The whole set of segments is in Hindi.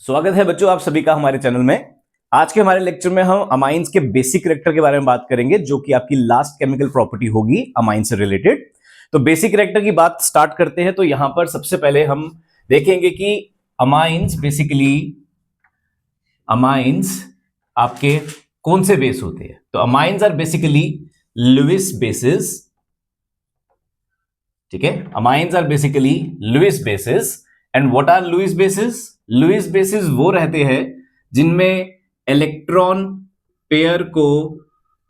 स्वागत है बच्चों आप सभी का हमारे चैनल में। आज के हमारे लेक्चर में हम अमाइंस के बेसिक कैरेक्टर के बारे में बात करेंगे, जो कि आपकी लास्ट केमिकल प्रॉपर्टी होगी अमाइन से रिलेटेड। तो बेसिक कैरेक्टर की बात स्टार्ट करते हैं। तो यहां पर सबसे पहले हम देखेंगे कि अमाइंस आपके कौन से बेस होते हैं। तो amines are basically Lewis bases, ठीक है। Amines are basically Lewis bases. And what are Lewis bases? Lewis bases वो रहते हैं जिनमें इलेक्ट्रॉन पेयर को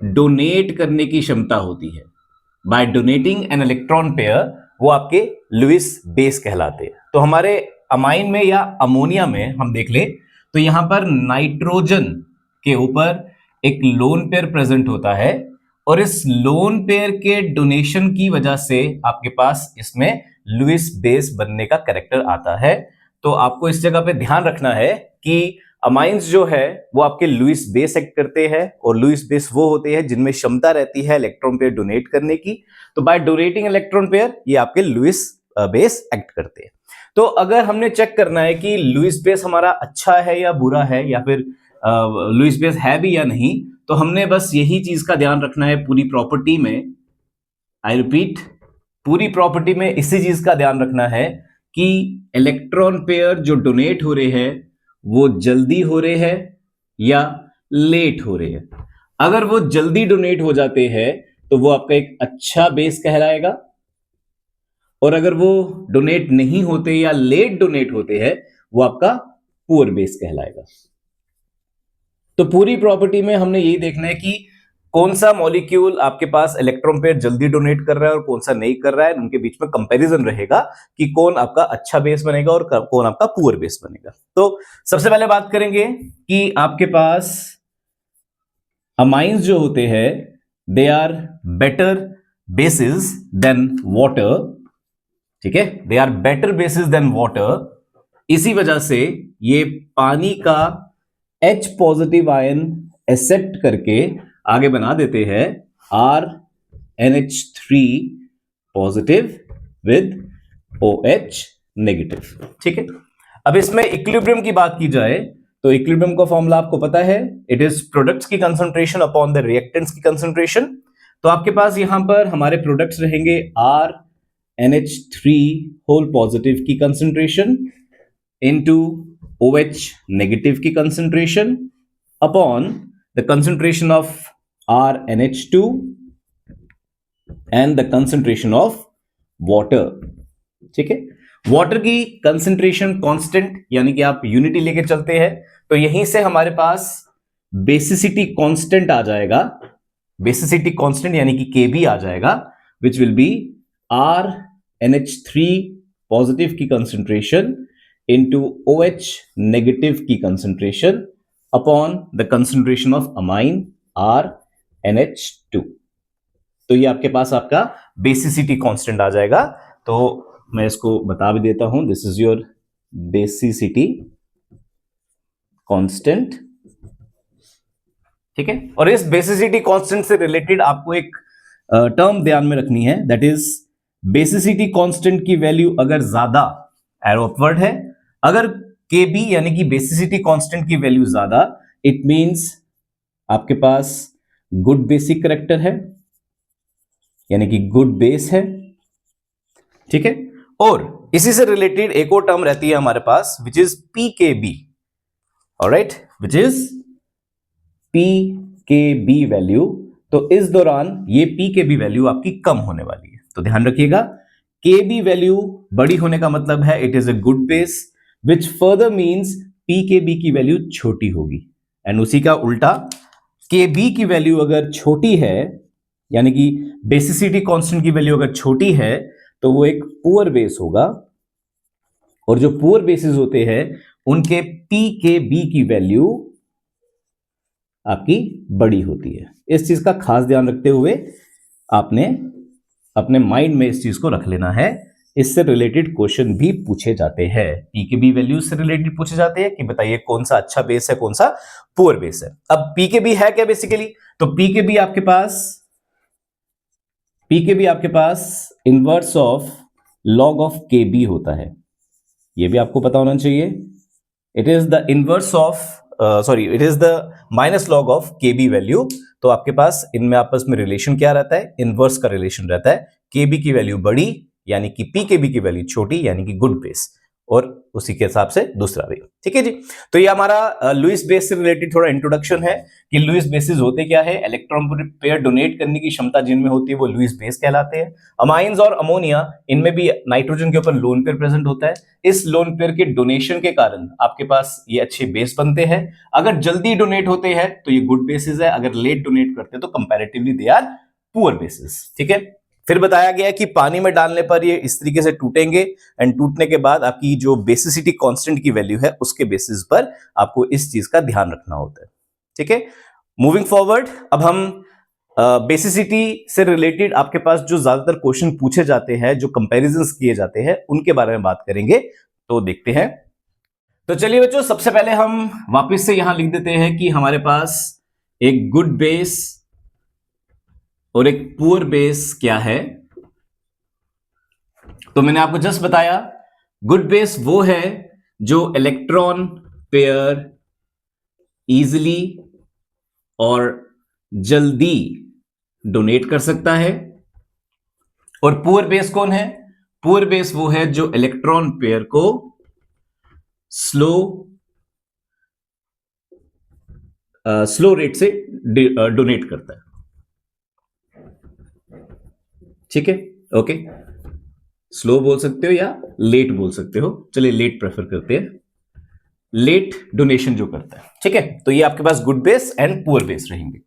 डोनेट करने की क्षमता होती है। By donating an electron pair वो आपके लुईस बेस कहलाते हैं। तो हमारे अमाइन में या अमोनिया में हम देख ले तो यहां पर नाइट्रोजन के ऊपर एक लोन पेयर प्रेजेंट होता है और इस लोन पेयर के डोनेशन की वजह से आपके पास इसमें लुईस बेस बनने का कैरेक्टर आता है। तो आपको इस जगह पे ध्यान रखना है कि अमाइंस जो है वो आपके लुईस बेस एक्ट करते हैं और लुईस बेस वो होते हैं जिनमें क्षमता रहती है इलेक्ट्रॉन पेयर डोनेट करने की। तो बाय डोनेटिंग इलेक्ट्रॉन पेयर ये आपके लुईस बेस एक्ट करते हैं। तो अगर हमने चेक करना है कि लुईस बेस हमारा अच्छा है या बुरा है या फिर लुईस बेस है भी या नहीं, तो हमने बस यही चीज का ध्यान रखना है पूरी प्रॉपर्टी में। आई रिपीट, पूरी प्रॉपर्टी में इसी चीज का ध्यान रखना है कि इलेक्ट्रॉन पेयर जो डोनेट हो रहे हैं वो जल्दी हो रहे हैं या लेट हो रहे हैं। अगर वो जल्दी डोनेट हो जाते हैं तो वो आपका एक अच्छा बेस कहलाएगा, और अगर वो डोनेट नहीं होते या लेट डोनेट होते हैं वो आपका पुअर बेस कहलाएगा। तो पूरी प्रॉपर्टी में हमने यही देखना है कि कौन सा मॉलिक्यूल आपके पास इलेक्ट्रॉन पेयर जल्दी डोनेट कर रहा है और कौन सा नहीं कर रहा है। उनके बीच में कंपैरिजन रहेगा कि कौन आपका अच्छा बेस बनेगा और कौन आपका पुअर बेस बनेगा। तो सबसे पहले बात करेंगे कि आपके पास अमाइंस जो होते हैं they are better bases than water, ठीक है। They are better bases than water. इसी वजह से ये पानी का H पॉजिटिव आयन एक्सेप्ट करके आगे बना देते हैं RNH3 positive with OH negative, ठीक है। अब इसमें इक्विलिब्रियम की बात की जाए तो इक्विलिब्रियम का फॉर्मूला आपको पता है, इट इज प्रोडक्ट्स की कंसंट्रेशन अपॉन द रिएक्टेंट्स की कंसंट्रेशन। तो आपके पास यहां पर हमारे प्रोडक्ट्स रहेंगे RNH3 होल पॉजिटिव की कंसंट्रेशन इनटू OH नेगेटिव की concentration upon the concentration of RNH2 and the concentration of water, ठीक है। वाटर की कंसंट्रेशन कांस्टेंट यानी कि आप यूनिटी लेके चलते हैं तो यहीं से हमारे पास बेसिसिटी कांस्टेंट आ जाएगा। बेसिसिटी कांस्टेंट यानी कि Kb आ जाएगा, which will be RNH3 positive की कंसंट्रेशन into OH नेगेटिव की concentration upon the concentration of amine RNH2। तो ये आपके पास आपका बेसिसिटी कांस्टेंट आ जाएगा। तो मैं इसको बता भी देता हूं, this is your basicity constant, ठीक है। और इस बेसिसिटी कांस्टेंट से रिलेटेड आपको एक टर्म ध्यान में रखनी है, दैट इज बेसिसिटी कांस्टेंट की वैल्यू अगर ज्यादा एरो अपवर्ड है, अगर Kb यानी कि बेसिसिटी कांस्टेंट की वैल्यू ज्यादा, इट मींस आपके पास गुड बेसिक कैरेक्टर है यानी कि गुड बेस है, ठीक है। और इसी से रिलेटेड एक और टर्म रहती है हमारे पास which is pKb, alright, which is pKb value. तो इस दौरान ये pKb वैल्यू आपकी कम होने वाली है, तो ध्यान रखिएगा। Kb वैल्यू बड़ी होने का मतलब है it is a good base, which further means pKb की वैल्यू छोटी होगी। एंड उसी का उल्टा Kb की वैल्यू अगर छोटी है यानी कि बेसिसिटी कांस्टेंट की वैल्यू अगर छोटी है तो वो एक पुअर बेस होगा, और जो पुअर बेसिस होते हैं उनके pKb की वैल्यू आपकी बड़ी होती है। इस चीज का खास ध्यान रखते हुए आपने अपने माइंड में इस चीज को रख लेना है। इससे रिलेटेड क्वेश्चन भी पूछे जाते हैं, पीकेबी वैल्यू से रिलेटेड पूछे जाते हैं कि बताइए कौन सा अच्छा बेस है कौन सा पुअर बेस है। अब पीकेबी है क्या बेसिकली? तो पीकेबी आपके पास इनवर्स ऑफ लॉग ऑफ केबी होता है, यह भी आपको पता होना चाहिए। It is the inverse of it is the minus log of KB value. तो आपके पास इनमें आपस में रिलेशन क्या रहता है, इनवर्स का रिलेशन रहता है। केबी की वैल्यू बड़ी यानी कि पी केबी की वैल्यू छोटी यानी कि गुड बेस, और उसी के हिसाब से दूसरा भी। ठीक है जी। तो ये हमारा लुईस बेस से रिलेटेड थोड़ा इंट्रोडक्शन है कि लुईस बेसिस होते क्या है। इलेक्ट्रॉन पेयर डोनेट करने की क्षमता जिनमें होती है वो लुईस बेस कहलाते हैं। अमाइंस और अमोनिया, इनमें भी नाइट्रोजन के ऊपर लोन पेयर प्रेजेंट होता है। इस लोन पेयर के डोनेशन के कारण आपके पास ये अच्छे बेस बनते हैं। अगर जल्दी डोनेट होते हैं तो ये गुड बेसिस है, अगर लेट डोनेट करते हैं तो comparatively they are poor bases. ठीक है। फिर बताया गया कि पानी में डालने पर ये इस तरीके से टूटेंगे, एंड टूटने के बाद आपकी जो बेसिसिटी कांस्टेंट की वैल्यू है उसके बेसिस पर आपको इस चीज का ध्यान रखना होता है। ठीक है। मूविंग फॉरवर्ड, अब हम बेसिसिटी से रिलेटेड आपके पास जो ज्यादातर क्वेश्चन पूछे जाते हैं, जो कंपैरिजंस किए जाते हैं, उनके बारे में बात करेंगे। तो देखते हैं। तो चलिए बच्चों, सबसे पहले हम वापस से यहां लिख देते हैं कि हमारे पास एक गुड बेस और एक पुअर बेस क्या है। तो मैंने आपको जस्ट बताया, गुड बेस वो है जो इलेक्ट्रॉन पेयर इजीली और जल्दी डोनेट कर सकता है। और पुअर बेस कौन है? पुअर बेस वो है जो इलेक्ट्रॉन पेयर को स्लो रेट से डोनेट करता है। ठीक है, ओके। स्लो बोल सकते हो या लेट बोल सकते हो, चलिए लेट प्रेफर करते हैं, लेट डोनेशन जो करता है। ठीक है। तो ये आपके पास good base and poor base रहेंगे।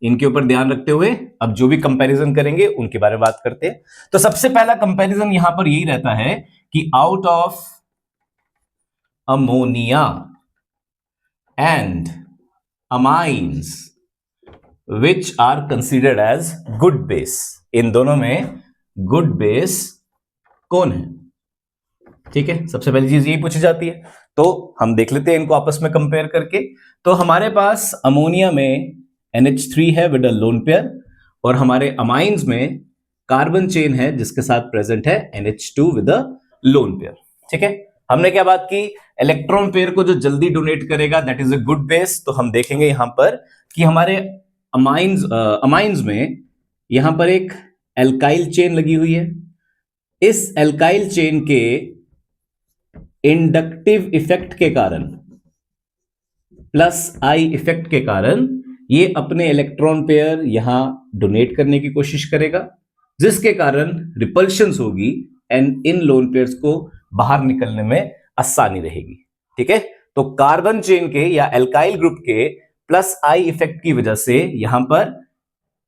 इनके ऊपर ध्यान रखते हुए अब जो भी कंपैरिजन करेंगे उनके बारे में बात करते हैं। तो सबसे पहला कंपैरिजन यहां पर यही रहता है कि out of ammonia and amines which are considered as good base, इन दोनों में गुड बेस कौन है? ठीक है, सबसे पहली चीज यही पूछी जाती है। तो हम देख लेते हैं इनको आपस में कंपेयर करके। तो हमारे पास अमोनिया में NH3 है विद अ लोन पेयर, और हमारे अमाइंस में कार्बन चेन है जिसके साथ प्रेजेंट है NH2 with a lone pair. ठीक है। हमने क्या बात की, इलेक्ट्रॉन पेयर को जो जल्दी डोनेट करेगा that is a good base. तो हम देखेंगे यहां पर कि हमारे अमाइंस में यहां पर एक एल्काइल चेन लगी हुई है। इस एल्काइल चेन के इंडक्टिव इफेक्ट के कारण, प्लस आई इफेक्ट के कारण, ये अपने इलेक्ट्रॉन पेयर यहां डोनेट करने की कोशिश करेगा, जिसके कारण रिपल्शंस होगी एंड इन लोन पेयर्स को बाहर निकलने में आसानी रहेगी। ठीक है। तो कार्बन चेन के या एल्काइल ग्रुप के प्लस आई इफेक्ट की वजह से यहां पर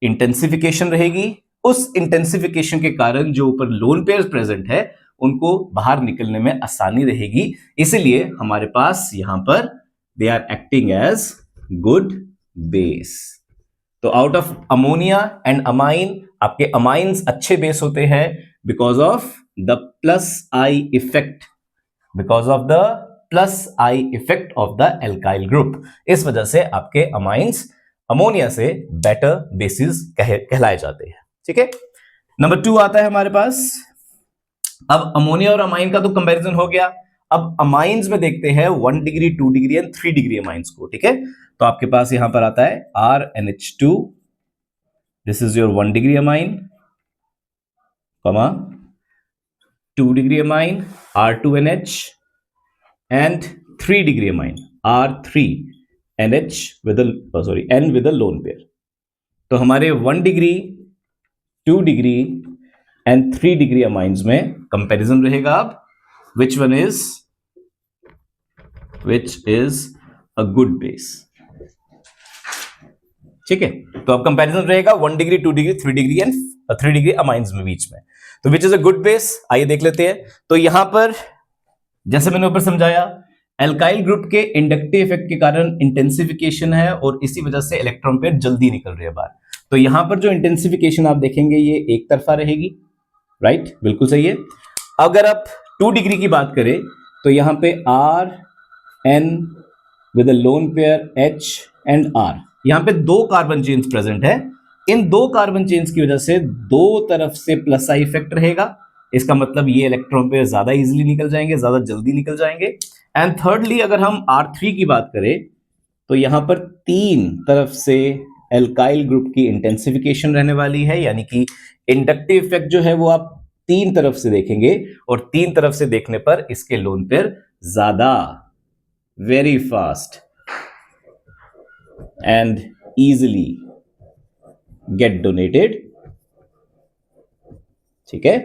इंटेंसिफिकेशन रहेगी। उस इंटेंसिफिकेशन के कारण जो ऊपर लोन पेयर प्रेजेंट है उनको बाहर निकलने में आसानी रहेगी। इसलिए हमारे पास यहां पर they are acting as good base. तो out of ammonia and amine, आपके अमाइंस अच्छे बेस होते हैं because of the plus I effect, because of the plus I effect of the alkyl group. इस वजह से आपके अमाइंस अमोनिया से बेटर बेसिस कहलाए जाते हैं। ठीक है। नंबर 2 आता है हमारे पास। अब अमोनिया और अमाइन का तो कंपैरिजन हो गया। अब अमाइंस में देखते हैं 1 degree, 2 degree and 3 degree amines को। ठीक है। तो आपके पास यहां पर आता है RNH2, this is your 1 degree amine, comma 2 degree amine R2NH and 3 degree amine R3NH with N with lone pair. तो हमारे 1 degree, 2 degree and 3 degree amines में कंपैरिजन रहेगा। अब which is a good base। ठीक है। तो अब कंपैरिजन रहेगा 1 degree, 2 degree, 3 degree and 3 degree amines में बीच में। तो which is a good base, आइए देख लेते हैं। तो यहां पर जैसे मैंने ऊपर समझाया, एल्काइल ग्रुप के इंडक्टिव इफेक्ट के कारण इंटेंसिफिकेशन है और इसी वजह से इलेक्ट्रॉन पेयर जल्दी निकल रहे हैं बाहर। तो यहां पर जो इंटेंसिफिकेशन आप देखेंगे ये एक तरफा रहेगी, राइट, बिल्कुल सही है। अगर आप 2 डिग्री की बात करें तो यहां पे RN with a lone pair H and R, यहां पे 2 कार्बन चेन्स प्रेजेंट है। इन 2 कार्बन चेन्स की वजह से 2 तरफ से प्लस आई इफेक्ट रहेगा। इसका मतलब ये इलेक्ट्रॉन पेयर ज्यादा इजीली निकल जाएंगे, ज्यादा जल्दी निकल जाएंगे। एंड थर्डली अगर हम R3 की बात करें तो यहां पर 3 तरफ से एल्काइल ग्रुप की इंटेंसिफिकेशन रहने वाली है, यानी कि इंडक्टिव इफेक्ट जो है वो आप 3 तरफ से देखेंगे और 3 तरफ से देखने पर इसके लोन पेयर ज्यादा, very fast and easily get donated. ठीक है,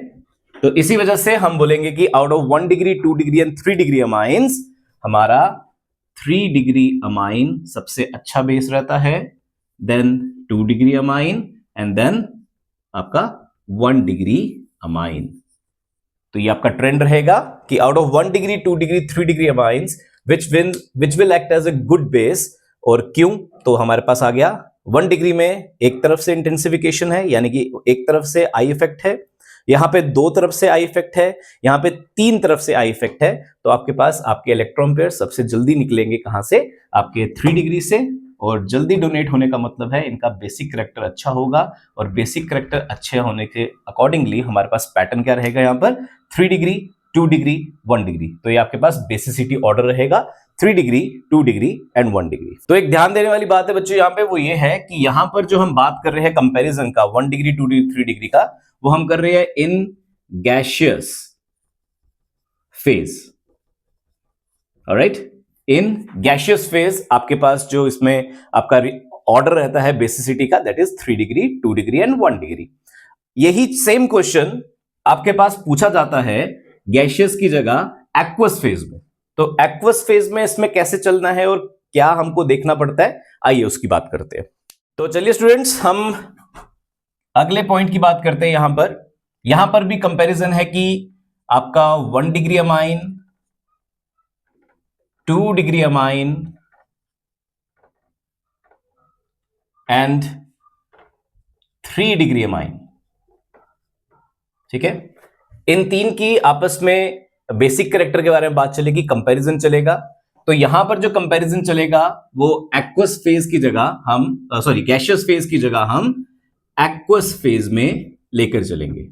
तो इसी वजह से हम बोलेंगे कि out of 1 degree 2 degree and 3 degree amines हमारा 3 डिग्री अमाइन सबसे अच्छा बेस रहता है, then 2 degree amine and then आपका 1 डिग्री अमाइन। तो ये आपका ट्रेंड रहेगा कि out of 1 degree 2 degree 3 degree amines which will act as a good base. और क्यों? तो हमारे पास आ गया 1 डिग्री में एक तरफ से इंटेंसिफिकेशन है, यानी कि एक तरफ से आई इफेक्ट है, यहां पे 2 तरफ से आई इफेक्ट है, यहां पे 3 तरफ से आई इफेक्ट है। तो आपके पास आपके इलेक्ट्रॉन पेयर सबसे जल्दी निकलेंगे कहां से? आपके 3 डिग्री से। और जल्दी डोनेट होने का मतलब है इनका बेसिक करैक्टर अच्छा होगा, और बेसिक करैक्टर अच्छे होने के अकॉर्डिंगली हमारे पास पैटर्न क्या रहेगा यहां पर? 3 डिग्री 2 डिग्री 1 डिग्री। तो ये आपके पास बेसिसिटी ऑर्डर रहेगा 3 डिग्री 2 डिग्री एंड 1 डिग्री। तो एक ध्यान देने वाली बात है बच्चों यहाँ पे, वो ये है कि यहां पर जो हम बात कर रहे हैं कंपैरिजन का 1 डिग्री 2 डिग्री 3 डिग्री का, वो हम कर रहे हैं in gaseous phase. Alright, in gaseous phase आपके पास जो इसमें आपका ऑर्डर रहता है बेसिसिटी का, that is 3 degree 2 degree and 1 degree. यही सेम क्वेश्चन आपके पास पूछा जाता है गैसियस की जगह एक्वस फेज में। तो एक्वस फेज में इसमें कैसे चलना है और क्या हमको देखना पड़ता है, आइए उसकी बात करते हैं। तो चलिए स्टूडेंट्स, हम अगले पॉइंट की बात करते हैं। यहां पर भी कंपैरिजन है कि आपका 1 degree amine, 2 degree amine and 3 degree amine. ठीक है, इन 3 की आपस में बेसिक कैरेक्टर के बारे में बात चलेगी, कंपैरिजन चलेगा। तो यहां पर जो कंपैरिजन चलेगा वो एक्वस फेज की जगह हम गैसियस फेज की जगह हम एक्वस फेज में लेकर चलेंगे।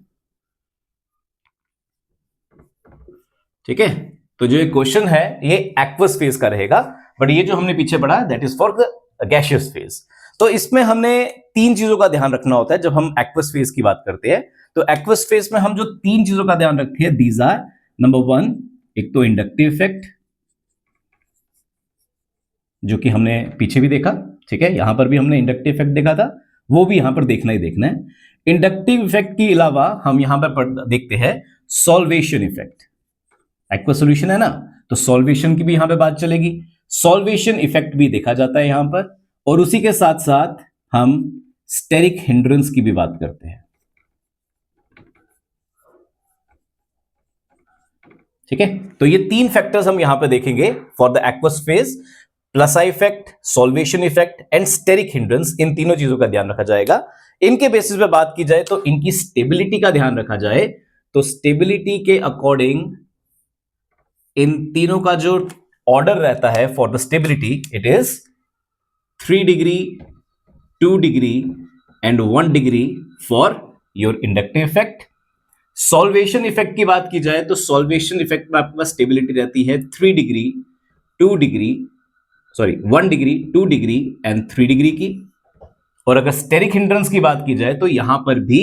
ठीक है, तो जो ये क्वेश्चन है ये एक्वस फेज का रहेगा, बट ये जो हमने पीछे पढ़ा that is for the gaseous phase. तो इसमें हमने 3 चीजों का ध्यान रखना होता है जब हम एक्वस फेज की बात करते हैं। तो एक्वस फेज में हम जो 3 चीजों का ध्यान रखते हैं, दीज आर नंबर 1, एक तो इंडक्टिव इफेक्ट जो कि हमने पीछे भी देखा। ठीक है, यहां पर भी हमने इंडक्टिव इफेक्ट देखा था, वो भी यहां पर देखना ही देखना है। इंडक्टिव इफेक्ट के अलावा हम यहां पर देखते हैं सॉल्वेशन इफेक्ट। एक्वस सॉल्यूशन है ना, तो सॉल्वेशन की भी यहां पे बात चलेगी। सॉल्वेशन इफेक्ट भी देखा जाता है यहां पर, और उसी के साथ साथ हम स्टेरिक हिंड्रेंस की भी बात करते हैं। ठीक है, तो ये 3 फैक्टर्स हम यहां पे देखेंगे for the aqueous phase, plus I effect, solvation effect and steric hindrance. इन तीनों चीजों का ध्यान रखा जाएगा। इनके बेसिस पे बात की जाए तो इनकी स्टेबिलिटी का ध्यान रखा जाए, तो स्टेबिलिटी के अकॉर्डिंग इन तीनों का जो ऑर्डर रहता है for the stability, it is 3 degree 2 degree and 1 degree for your inductive effect. Solvation effect की बात की जाए तो सॉल्वेशन इफेक्ट में आपके पास स्टेबिलिटी रहती है 3 degree 2 degree 1 degree 2 degree and 3 degree की। और अगर स्टेरिक हिंड्रेंस की बात की जाए तो यहां पर भी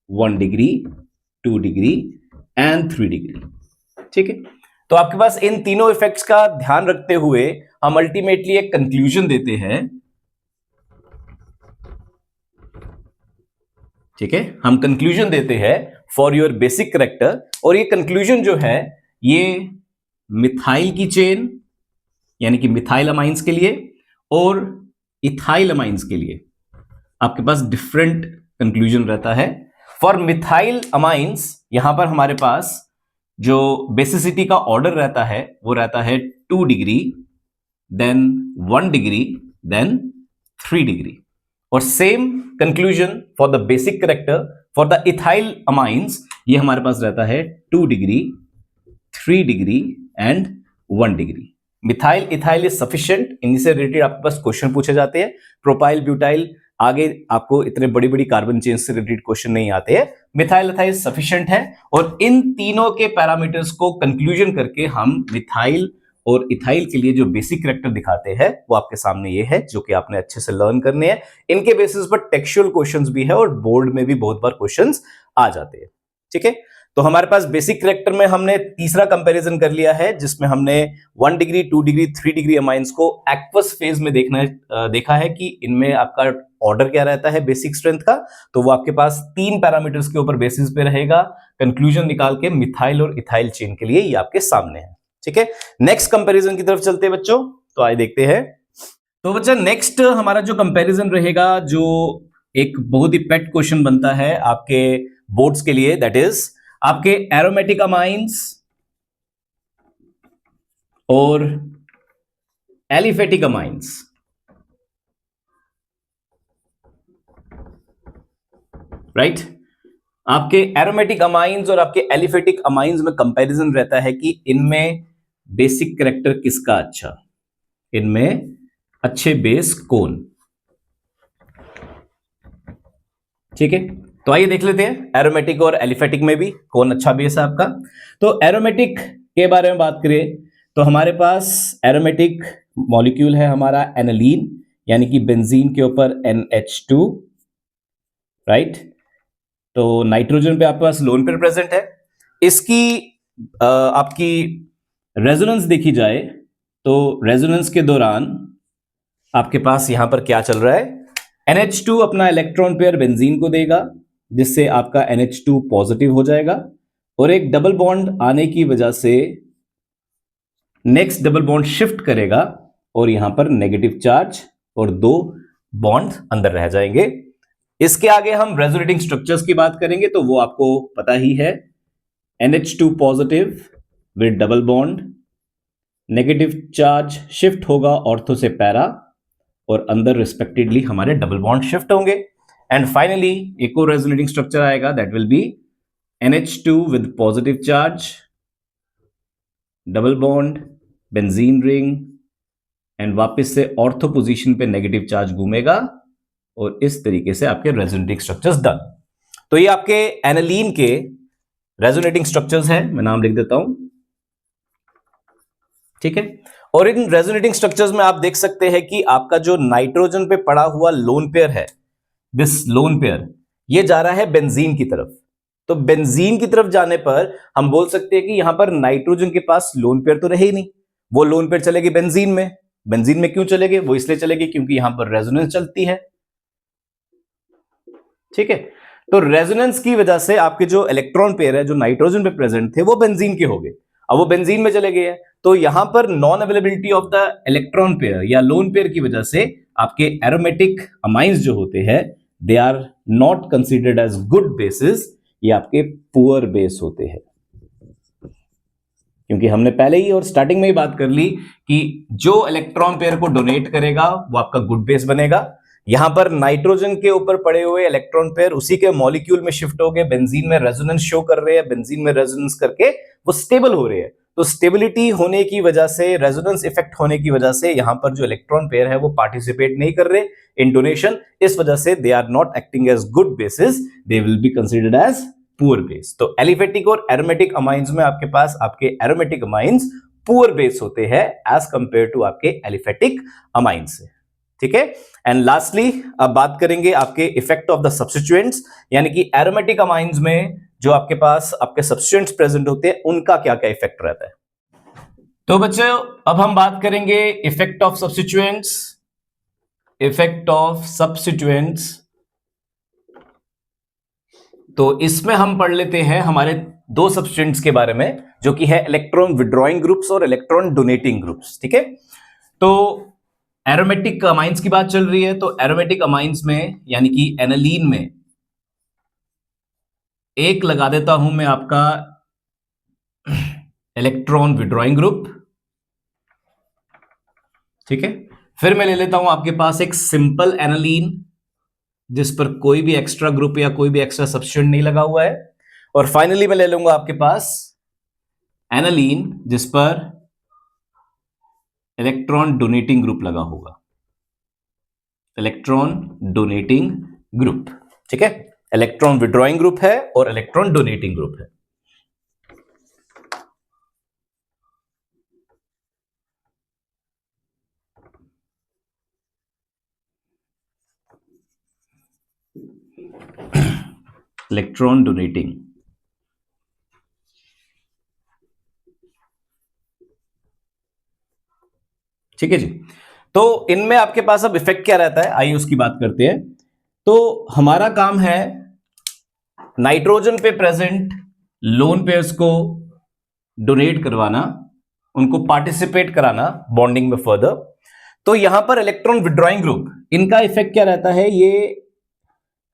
1 डिग्री 2 डिग्री एंड 3 डिग्री। ठीक है, तो आपके पास इन तीनों इफेक्ट्स का ध्यान रखते हुए हम अल्टीमेटली एक कंक्लूजन देते हैं। ठीक है, हम कंक्लूजन देते हैं फॉर योर बेसिक कैरेक्टर, और ये कंक्लूजन जो है ये मिथाइल की चेन यानी कि मिथाइल अमाइंस के लिए और इथाइल अमाइंस के लिए आपके पास डिफरेंट कंक्लूजन रहता है। फॉर मिथाइल अमाइंस यहां पर हमारे पास जो बेसिसिटी का ऑर्डर रहता है वो रहता है 2 degree, then 1 degree, then 3 degree. और same conclusion for the basic character for the ethyl amines, ये हमारे पास रहता है 2 degree, 3 degree and 1 degree. Methyl ethyl is sufficient, इन्हीं से रिलेटेड आपके पास क्वेश्चन पूछे जाते हैं। प्रोपाइल ब्यूटाइल आगे आपको इतने बड़ी बड़ी कार्बन चेन से रिलेटेड क्वेश्चन नहीं आते हैं। मिथाइल इथाइल सफिशिएंट है, और इन तीनों के पैरामीटर्स को कंक्लूजन करके हम मिथाइल और इथाइल के लिए जो बेसिक कैरेक्टर दिखाते हैं वो आपके सामने ये है, जो कि आपने अच्छे से लर्न करने हैं। इनके बेसिस पर टेक्सचुअल क्वेश्चंस भी है और बोर्ड में भी बहुत बार क्वेश्चंस आ जाते हैं। ठीक है, तो हमारे पास बेसिक कैरेक्टर में हमने तीसरा कंपैरिजन कर लिया है, जिसमें हमने 1 डिग्री, 2 डिग्री, 3 डिग्री अमाइंस को एक्वस फेज में देखा है कि इनमें आपका ऑर्डर क्या रहता है बेसिक स्ट्रेंथ का। तो वो आपके पास 3 पैरामीटर्स के ऊपर बेसिस पे रहेगा। कंक्लूजन निकाल के मिथाइल और इथाइल चेन के लिए ये आपके सामने है। ठीक है, नेक्स्ट कंपैरिजन की तरफ चलते हैं बच्चों, तो आइए देखते हैं। तो बच्चा नेक्स्ट हमारा जो कंपैरिजन रहेगा, जो एक बहुत ही पेट क्वेश्चन बनता है आपके बोर्ड्स के लिए, दैट इज आपके एरोमेटिक अमाइंस और एलिफेटिक अमाइंस। राइट, आपके एरोमेटिक अमाइंस और आपके एलिफेटिक अमाइंस में कंपैरिजन रहता है कि इनमें बेसिक कैरेक्टर किसका अच्छा, इनमें अच्छे बेस कौन। ठीक है, तो आइए देख लेते हैं एरोमेटिक और एलिफेटिक में भी कौन अच्छा बेस है आपका। तो एरोमेटिक के बारे में बात करें तो हमारे पास एरोमेटिक मॉलिक्यूल है हमारा एनालीन, यानी कि बेंजीन के ऊपर NH2। राइट, तो नाइट्रोजन पे आपके पास लोन पेयर प्रेजेंट है। इसकी आपकी रेजोनेंस देखी जाए तो रेजोनेंस के दौरान आपके पास यहां पर क्या चल रहा है, NH2 अपना इलेक्ट्रॉन पेयर बेंजीन को देगा, जिससे आपका NH2 पॉजिटिव हो जाएगा, और एक डबल बॉन्ड आने की वजह से नेक्स्ट डबल बॉन्ड शिफ्ट करेगा और यहां पर नेगेटिव चार्ज और 2 बॉन्ड अंदर रह जाएंगे। इसके आगे हम रेजोनेटिंग स्ट्रक्चर्स की बात करेंगे तो वो आपको पता ही है, NH2 positive with double bond, negative charge shift होगा ऑर्थो से पैरा, और अंदर रिस्पेक्टिवली हमारे डबल बॉन्ड शिफ्ट होंगे। एंड फाइनली एक और रेजोनेटिंग स्ट्रक्चर आएगा, that will be NH2 with positive charge, double bond, benzene ring, and वापस से ऑर्थो पोजीशन पे नेगेटिव चार्ज घूमेगा, और इस तरीके से आपके रेजोनेटिंग स्ट्रक्चर्स डन। तो ये आपके एनालीन के रेजोनेटिंग स्ट्रक्चर्स हैं, मैं नाम लिख देता हूं। ठीक है, और इन रेजोनेटिंग स्ट्रक्चर्स में आप देख सकते हैं कि आपका जो नाइट्रोजन पे पड़ा हुआ लोन पेयर है, दिस लोन पेयर, ये जा रहा है बेंजीन की तरफ। तो बेंजीन की तरफ जाने पर हम बोल सकते हैं कि यहां पर नाइट्रोजन के पास लोन पेयर तो रहे ही नहीं, वो लोन पेयर चलेगी बेंजीन में। बेंजीन में क्यों चलेगी, वो इसलिए चलेगी क्योंकि यहां पर रेजोनेंस चलती है। ठीक है, तो रेजोनेंस की वजह से आपके जो इलेक्ट्रॉन पेयर है जो नाइट्रोजन पे प्रेजेंट थे वो बेंजीन के हो गए, अब वो बेंजीन में चले गए हैं। तो यहां पर non availability of the electron pair या लोन पेयर की वजह से आपके एरोमेटिक अमाइंस जो होते हैं they are not considered as good bases, ये आपके पुअर बेस होते हैं। क्योंकि हमने पहले ही और स्टार्टिंग में ही बात कर ली कि जो इलेक्ट्रॉन पेयर को डोनेट करेगा वो आपका गुड बेस बनेगा। यहां पर नाइट्रोजन के ऊपर पड़े हुए इलेक्ट्रॉन पेयर उसी के मॉलिक्यूल में शिफ्ट हो गए, बेंजीन में रेजोनेंस शो कर रहे हैं, बेंजीन में रेजोनेंस करके वो स्टेबल हो रहे हैं। तो स्टेबिलिटी होने की वजह से, रेजोनेंस इफेक्ट होने की वजह से यहां पर जो इलेक्ट्रॉन पेयर है वो पार्टिसिपेट नहीं कर रहे इन डोनेशन, इस वजह से they are not acting as good bases, they will be considered as poor base. तो एलिफेटिक और एरोमेटिक अमाइंस में आपके पास आपके एरोमेटिक अमाइंस पुअर बेस होते हैं एज कंपेयर टू आपके एलिफेटिक अमाइंस से। ठीक है, एंड लास्टली अब बात करेंगे आपके इफेक्ट ऑफ द सब्स्टिट्यूएंट्स, यानी कि एरोमेटिक अमाइंस में जो आपके पास आपके सब्स्टिट्यूएंट्स प्रेजेंट होते हैं उनका क्या क्या इफेक्ट रहता है। तो बच्चों अब हम बात करेंगे effect of substituents. Effect of substituents, तो इसमें हम पढ़ लेते हैं हमारे 2 सब्स्टिट्यूएंट्स के बारे में, जो कि है इलेक्ट्रॉन विड्रॉइंग ग्रुप्स और इलेक्ट्रॉन डोनेटिंग ग्रुप्स। ठीक है, तो एरोमेटिक अमाइंस की बात चल रही है, तो एरोमेटिक अमाइंस में यानी कि एनालीन में एक लगा देता हूं मैं आपका इलेक्ट्रॉन विड्रॉइंग ग्रुप। ठीक है, फिर मैं ले लेता हूं आपके पास एक सिंपल एनालीन जिस पर कोई भी एक्स्ट्रा ग्रुप या कोई भी एक्स्ट्रा सब्स्टिट्यूएंट नहीं लगा हुआ है, और फाइनली मैं ले लूंगा आपके पास एनालीन जिस पर इलेक्ट्रॉन डोनेटिंग ग्रुप लगा होगा, इलेक्ट्रॉन डोनेटिंग ग्रुप। ठीक है, इलेक्ट्रॉन विड्रॉइंग ग्रुप है और इलेक्ट्रॉन डोनेटिंग ग्रुप है। Electron donating. ठीक है जी। तो इनमें आपके पास अब इफेक्ट क्या रहता है, आइए उसकी बात करते हैं। तो हमारा काम है नाइट्रोजन पे प्रेजेंट लोन पेयर्स को डोनेट करवाना, उनको पार्टिसिपेट कराना बॉन्डिंग में फर्दर। तो यहां पर इलेक्ट्रॉन विड्रॉइंग ग्रुप, इनका इफेक्ट क्या रहता है, ये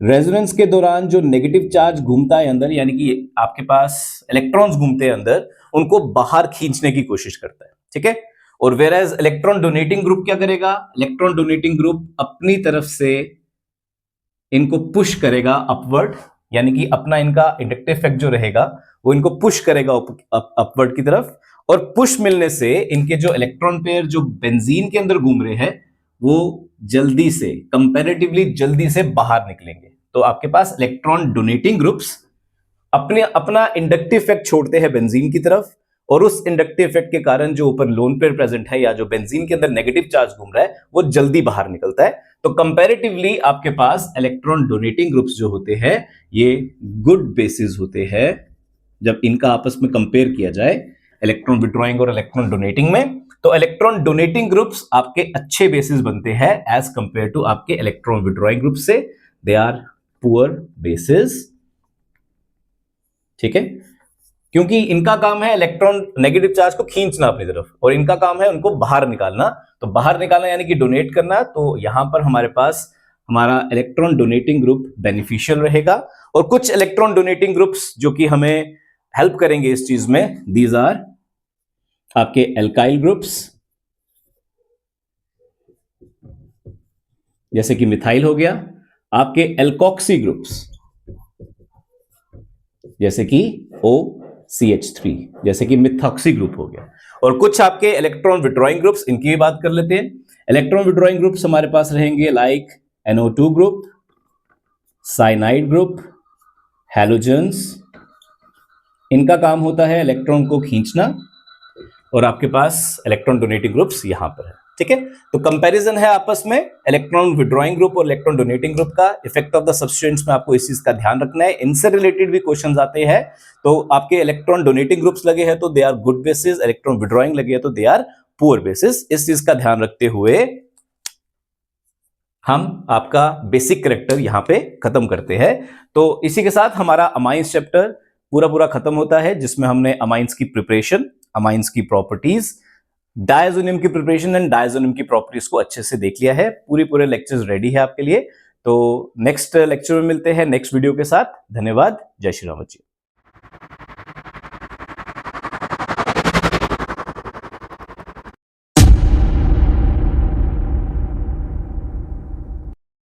रेजोनेंस के दौरान जो नेगेटिव चार्ज घूमता है अंदर, यानी कि आपके पास इलेक्ट्रॉन्स घूमते हैं अंदर, उनको बाहर खींचने की कोशिश करता है। ठीक है। और वेराज इलेक्ट्रॉन डोनेटिंग ग्रुप क्या करेगा, इलेक्ट्रॉन डोनेटिंग ग्रुप अपनी तरफ से इनको पुश करेगा अपवर्ड, यानी कि अपना इनका इंडक्टिव इफेक्ट जो रहेगा वो इनको पुश करेगा अपवर्ड की तरफ। और पुश मिलने से इनके जो इलेक्ट्रॉन पेयर जो बेंजीन के अंदर घूम रहे हैं वो जल्दी से, कंपैरेटिवली जल्दी से बाहर निकलेंगे। तो आपके पास इलेक्ट्रॉन डोनेटिंग ग्रुप्स अपना इंडक्टिव इफेक्ट छोड़ते हैं बेंजीन की तरफ, और उस इंडक्टिव इफेक्ट के कारण जो ऊपर लोन पेयर प्रेजेंट है या जो बेंजीन के अंदर नेगेटिव चार्ज घूम रहा है वो जल्दी बाहर निकलता है। तो कंपैरेटिवली आपके पास इलेक्ट्रॉन डोनेटिंग ग्रुप्स जो होते हैं ये गुड बेसिस होते हैं जब इनका आपस में कंपेयर किया जाए इलेक्ट्रॉन विड्रॉइंग और इलेक्ट्रॉन डोनेटिंग में। तो इलेक्ट्रॉन डोनेटिंग ग्रुप्स आपके अच्छे बेसिस बनते हैं एज कंपेयर टू आपके इलेक्ट्रॉन विड्रॉइंग ग्रुप से, दे आर पुअर बेसिस। ठीक है, क्योंकि इनका काम है इलेक्ट्रॉन नेगेटिव चार्ज को खींचना अपनी तरफ, और इनका काम है उनको बाहर निकालना। तो बाहर निकालना यानी कि डोनेट करना। तो यहां पर हमारे पास हमारा इलेक्ट्रॉन डोनेटिंग ग्रुप बेनिफिशियल रहेगा। और कुछ इलेक्ट्रॉन डोनेटिंग ग्रुप्स जो कि हमें हेल्प करेंगे इस चीज में, दीज आर आपके एल्काइल ग्रुप्स, जैसे कि मिथाइल हो गया, आपके एल्कोक्सी ग्रुप्स जैसे कि OCH3, जैसे कि मिथॉक्सी ग्रुप हो गया। और कुछ आपके इलेक्ट्रॉन विड्रॉइंग ग्रुप्स, इनकी भी बात कर लेते हैं। इलेक्ट्रॉन विड्रॉइंग ग्रुप्स हमारे पास रहेंगे like NO2 group, cyanide group, halogens. इनका काम होता है इलेक्ट्रॉन को खींचना, और आपके पास इलेक्ट्रॉन डोनेटिंग ग्रुप्स यहां पर है। ठीक है, तो कंपैरिजन है आपस में इलेक्ट्रॉन विड्रॉइंग ग्रुप और इलेक्ट्रॉन डोनेटिंग ग्रुप का। इफेक्ट ऑफ द सब्सटेंस में आपको इस चीज का ध्यान रखना है, इनसे रिलेटेड भी क्वेश्चंस आते हैं। तो आपके इलेक्ट्रॉन डोनेटिंग ग्रुप्स लगे हैं तो they are good bases, electron withdrawing लगे हैं तो दे आर पुअर बेसिस। इस चीज का ध्यान रखते हुए हम आपका बेसिक कैरेक्टर यहां पे खत्म करते हैं। तो इसी के साथ हमारा अमाइंस चैप्टर पूरा खत्म होता है, जिसमें हमने अमाइंस की प्रिपरेशन, अमाइंस की प्रॉपर्टीज, डायजोनियम की प्रिपरेशन एंड डायजोनियम की प्रॉपर्टीज को अच्छे से देख लिया है। पूरे लेक्चर्स रेडी है आपके लिए। तो नेक्स्ट लेक्चर में मिलते हैं नेक्स्ट वीडियो के साथ। धन्यवाद। जय श्री राम जी।